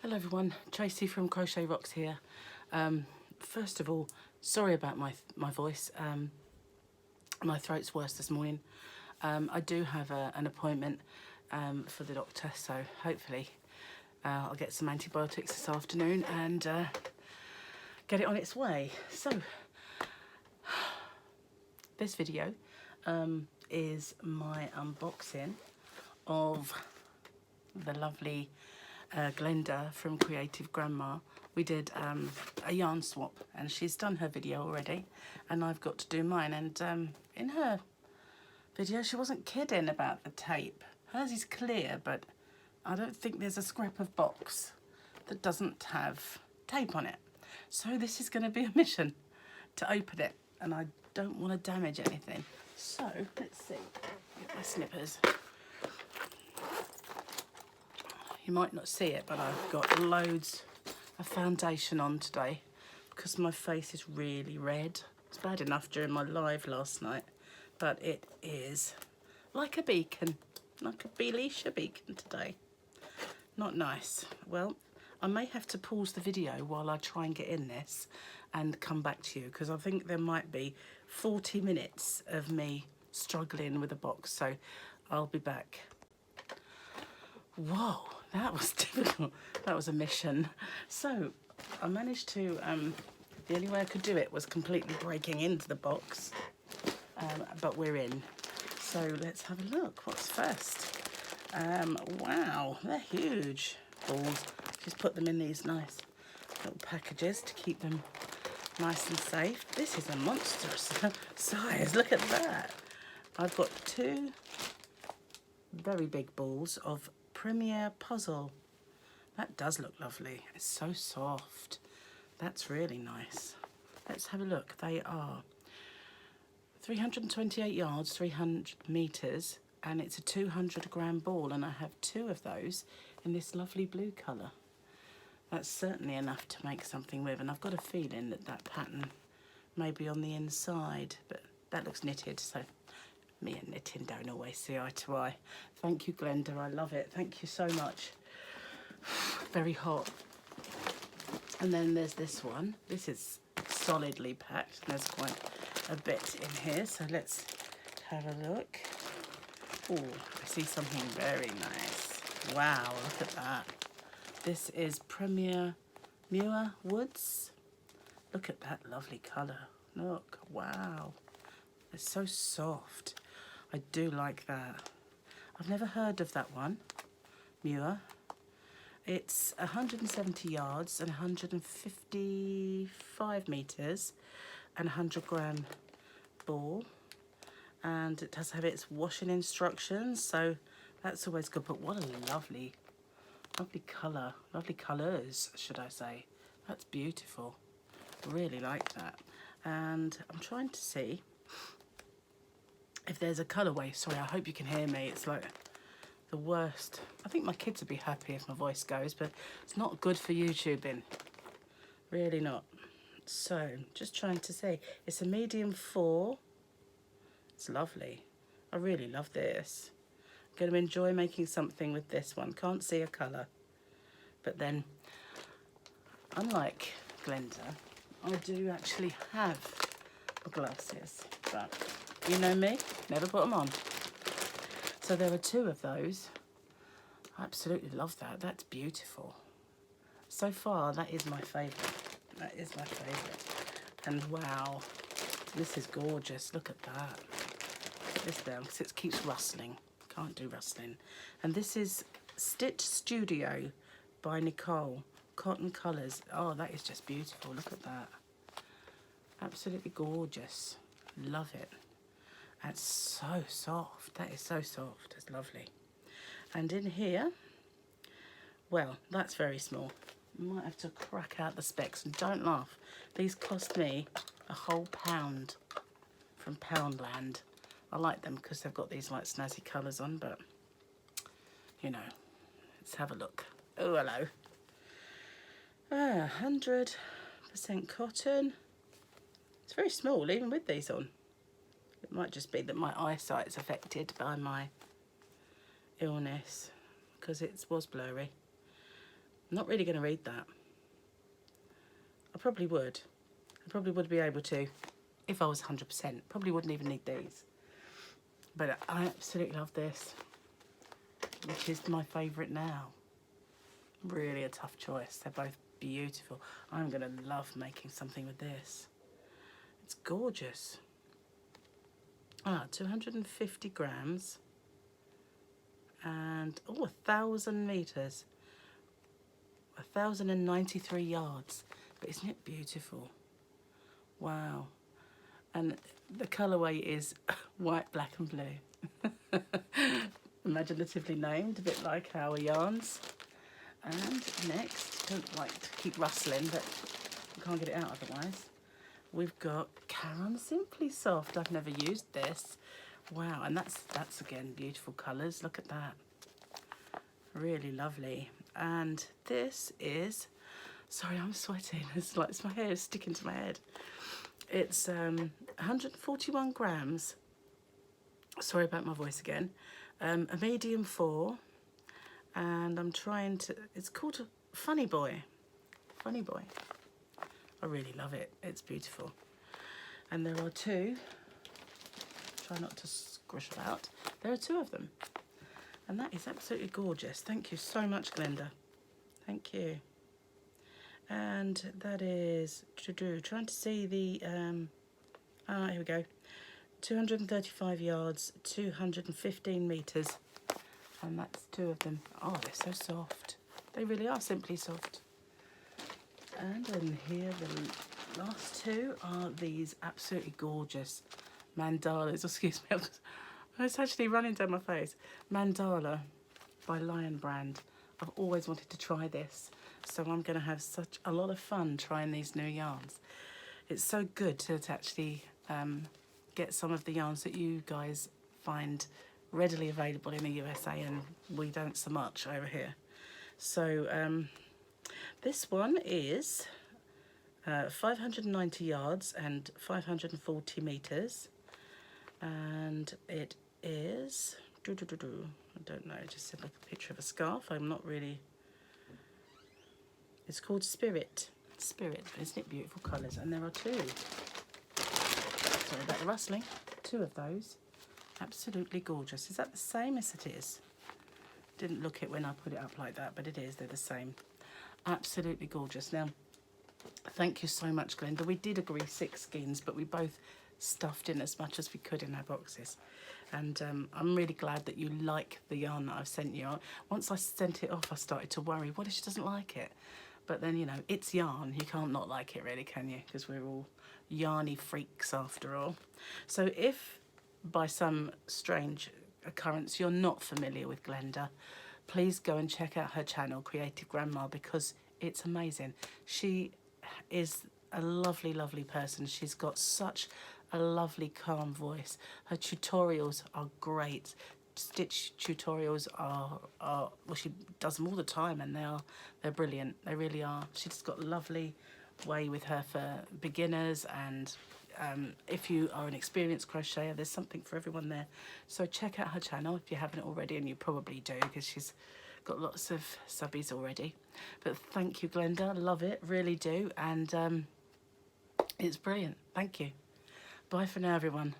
Hello everyone, Tracy from Crochetrocks here. First of all, sorry about my voice. My throat's worse this morning. I do have an appointment for the doctor, so hopefully I'll get some antibiotics this afternoon and get it on its way. So this video is my unboxing of the lovely Glenda from Creative Grandma. We did a yarn swap and she's done her video already and I've got to do mine, and in her video she wasn't kidding about the tape. Hers is clear, but I don't think there's a scrap of box that doesn't have tape on it. So this is going to be a mission to open it, and I don't want to damage anything. So let's see, get my snippers. You might not see it, but I've got loads of foundation on today because my face is really red. It's bad enough during my live last night, but it is like a beacon, like a Belisha beacon today. Not nice. Well, I may have to pause the video while I try and get in this and come back to you, because I think there might be 40 minutes of me struggling with a box, so I'll be back. Whoa, that was difficult. That was a mission. So I managed to, the only way I could do it was completely breaking into the box, but we're in. So let's have a look. What's first? Wow, they're huge balls. Just put them in these nice little packages to keep them nice and safe. This is a monstrous size. Look at that. I've got two very big balls of Premier Puzzle. That does look lovely. It's so soft. That's really nice. Let's have a look. They are 328 yards, 300 meters, and it's a 200-gram ball, and I have two of those in this lovely blue color. That's certainly enough to make something with, and I've got a feeling that that pattern may be on the inside, but that looks knitted, so me and knitting don't always see eye to eye. Thank you, Glenda, I love it. Thank you so much. Very hot. And then there's this one. This is solidly packed. There's quite a bit in here, so let's have a look. Oh, I see something very nice. Wow, look at that. This is Premier Muir Woods. Look at that lovely colour. Look, wow. It's so soft. I do like that. I've never heard of that one, Muir. It's 170 yards and 155 metres and 100-gram ball. And it does have its washing instructions, so that's always good. But what a lovely colour. Lovely colours, should I say. That's beautiful. Really like that. And I'm trying to see if there's a colourway. Sorry, I hope you can hear me. It's like the worst. I think my kids would be happy if my voice goes, but it's not good for YouTubing. Really not. So, just trying to see. It's a medium 4. It's lovely. I really love this. I'm going to enjoy making something with this one. Can't see a colour. But then, unlike Glenda, I do actually have glasses, but you know me, never put them on. So there are two of those. I absolutely love that. That's beautiful. So far, that is my favourite. That is my favourite. And wow, this is gorgeous. Look at that. Put this down because it keeps rustling. Can't do rustling. And this is Stitch Studio by Nicole. Cotton Colours. Oh, that is just beautiful. Look at that. Absolutely gorgeous. Love it. That's so soft. That is so soft. It's lovely. And in here, well, that's very small. I might have to crack out the specs. And don't laugh. These cost me a whole £1 from Poundland. I like them because they've got these like snazzy colours on, but you know, let's have a look. Oh, hello. 100% cotton. It's very small, even with these on. It might just be that my eyesight's affected by my illness because it was blurry. I'm not really going to read that. I probably would. I probably would be able to if I was 100%. Probably wouldn't even need these. But I absolutely love this, which is my favourite now. Really a tough choice. They're both beautiful. I'm going to love making something with this. It's gorgeous. 250 grams. And, 1,000 metres. 1,093 yards. But isn't it beautiful? Wow. And the colourway is white, black and blue. Imaginatively named, a bit like our yarns. And next, don't like to keep rustling, but I can't get it out otherwise. We've got Caron Simply Soft. I've never used this. Wow, and that's again beautiful colours. Look at that. Really lovely. And this is, sorry, I'm sweating. It's like my hair is sticking to my head. It's 141 grams. Sorry about my voice again. A medium 4. And I'm trying to, it's called a Funny Boy. Funny Boy. I really love it. It's beautiful. And there are 2. Try not to squish about. There are 2 of them. And that is absolutely gorgeous. Thank you so much, Glenda. Thank you. And that is, trying to see the, here we go. 235 yards, 215 metres. And that's 2 of them. Oh, they're so soft. They really are simply soft. And then here, the last 2 are these absolutely gorgeous mandalas. Excuse me, it's actually running down my face. Mandala by Lion Brand. I've always wanted to try this. So I'm going to have such a lot of fun trying these new yarns. It's so good to actually get some of the yarns that you guys find readily available in the USA and we don't so much over here. So this one is 590 yards and 540 metres, and it is, I don't know, it just said like a picture of a scarf. I'm not really, it's called Spirit, isn't it beautiful colours? And there are 2, sorry about the rustling, 2 of those. Absolutely gorgeous. Is that the same? Yes, it is. Didn't look it when I put it up like that, but it is. They're the same. Absolutely gorgeous. Now, thank you so much, Glenda. We did agree 6 skeins, but we both stuffed in as much as we could in our boxes. And I'm really glad that you like the yarn that I've sent you. Once I sent it off, I started to worry, what if she doesn't like it? But then, you know, it's yarn. You can't not like it, really, can you? Because we're all yarny freaks after all. So if by some strange occurrence you're not familiar with Glenda, please go and check out her channel, Creative Grandma, because it's amazing. She is a lovely, lovely person. She's got such a lovely, calm voice. Her tutorials are great. Stitch tutorials are well, she does them all the time, and they're brilliant. They really are. She's got a lovely way with her for beginners, and if you are an experienced crocheter, there's something for everyone there. So check out her channel if you haven't already, and you probably do because she's got lots of subbies already. But thank you, Glenda. Love it, really do, and it's brilliant. Thank you. Bye for now, everyone.